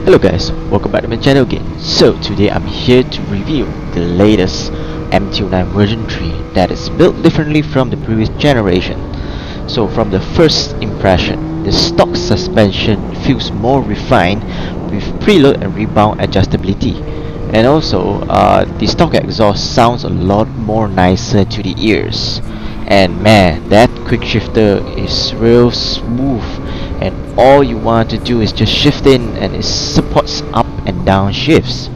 Hello guys, welcome back to my channel again. So today I'm here to review the latest MT09 version 3 that is built differently from the previous generation. So from the first impression, the stock suspension feels more refined with preload and rebound adjustability. And also, the stock exhaust sounds a lot more nicer to the ears. And man, that quick shifter is real smooth, and all you want to do is just shift in and it supports up and down shifts.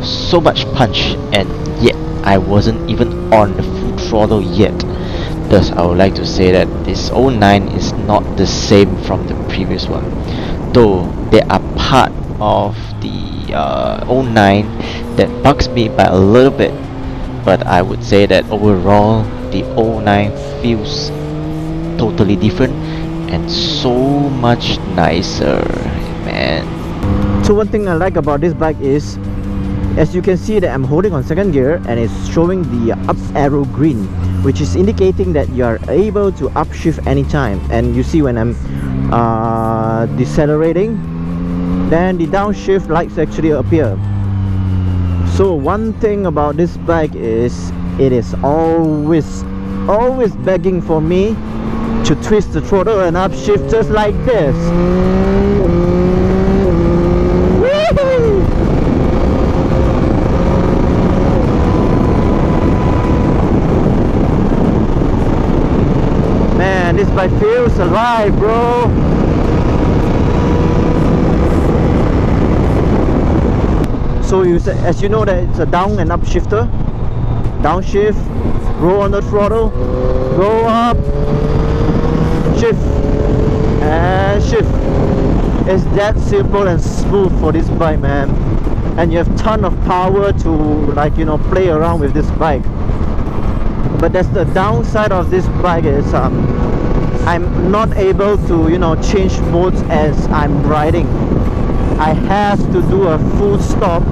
So much punch, and yet I wasn't even on the full throttle yet. Thus I would like to say that this 09 is not the same from the previous one, though they are part of the 09 that bugs me by a little bit. But I would say that overall the 09 feels totally different and so much nicer, man. So one thing I like about this bike is, as you can see that I'm holding on second gear and it's showing the up arrow green, which is indicating that you are able to upshift anytime. And you see when I'm decelerating, then the downshift lights actually appear. So one thing about this bike is it is always begging for me to twist the throttle and upshift just like this. Man, this bike feels alive, bro. So as you know that it's a down and up shifter. Downshift, roll on the throttle, go up, shift, and shift. It's that simple and smooth for this bike, man. And you have ton of power to, like, you know, play around with this bike. But that's the downside of this bike is I'm not able to, you know, change modes as I'm riding. I have to do a full stop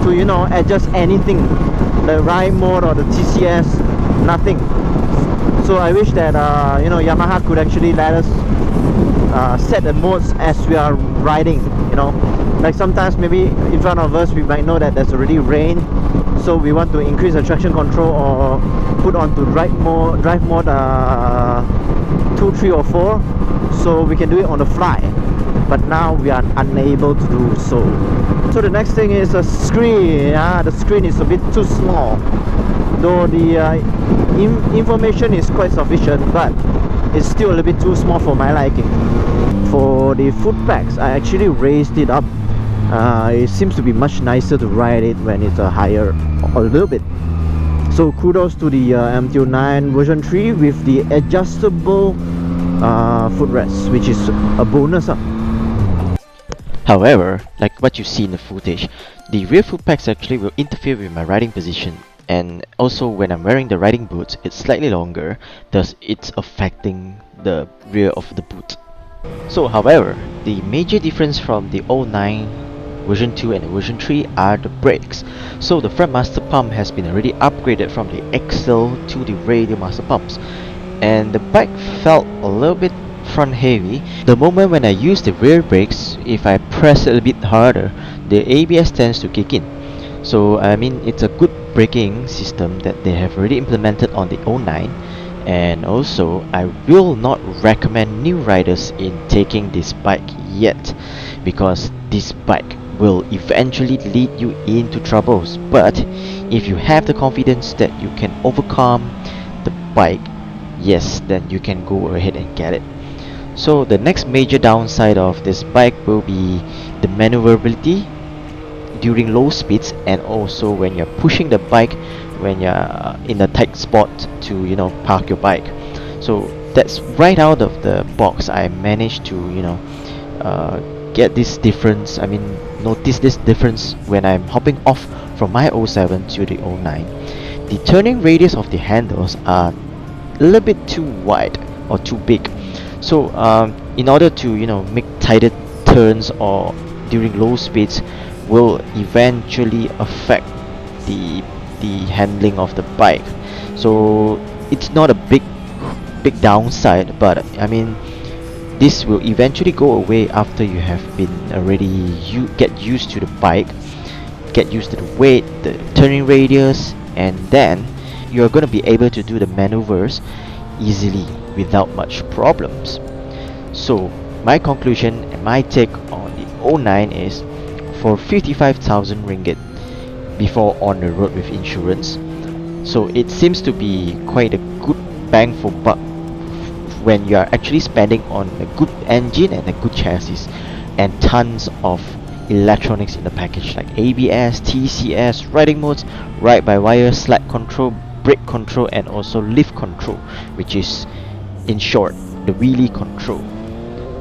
to, you know, adjust anything, the ride mode or the TCS, nothing. So I wish that you know, Yamaha could actually let us set the modes as we are riding. You know, like sometimes maybe in front of us we might know that there's already rain, so we want to increase the traction control or put on to drive mode 2, 3 or 4, so we can do it on the fly. But now we are unable to do so. So the next thing is a screen. The screen is a bit too small, though the information is quite sufficient, but it's still a little bit too small for my liking. For the foot pegs, I actually raised it up. It seems to be much nicer to ride it when it's higher a little bit. So kudos to the MT09 version 3 with the adjustable footrest, which is a bonus. However, like what you see in the footage, the rear foot pegs actually will interfere with my riding position, and also when I'm wearing the riding boots, it's slightly longer, thus it's affecting the rear of the boot. So however, the major difference from the 09 version 2 and version 3 are the brakes. So the front master pump has been already upgraded from the axle to the radial master pumps, and the bike felt a little bit front heavy. The moment when I use the rear brakes, if I press it a bit harder, the ABS tends to kick in. So I mean, it's a good braking system that they have already implemented on the 09. And also, I will not recommend new riders in taking this bike yet, because this bike will eventually lead you into troubles. But if you have the confidence that you can overcome the bike, yes, then you can go ahead and get it. So the next major downside of this bike will be the maneuverability during low speeds, and also when you're pushing the bike when you're in a tight spot to, you know, park your bike. So that's right out of the box. I managed to, you know, get this difference. I mean, notice this difference when I'm hopping off from my 07 to the 09. The turning radius of the handles are a little bit too wide or too big. So in order to, you know, make tighter turns or during low speeds will eventually affect the handling of the bike. So it's not a big downside, but I mean, This will eventually go away after you have been already get used to the bike, get used to the weight, the turning radius, and then you're going to be able to do the maneuvers easily without much problems. So my conclusion and my take on the 09 is, for 55,000 ringgit before on the road with insurance, so it seems to be quite a good bang for buck when you are actually spending on a good engine and a good chassis and tons of electronics in the package like ABS, TCS, riding modes, ride-by-wire, slide control, brake control, and also lift control, which is, in short, the wheelie control.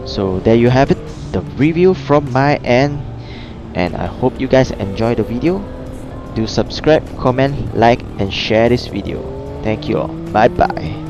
So there you have it, the review from my end, and I hope you guys enjoy the video. Do subscribe, comment, like, and share this video. Thank you all. Bye bye.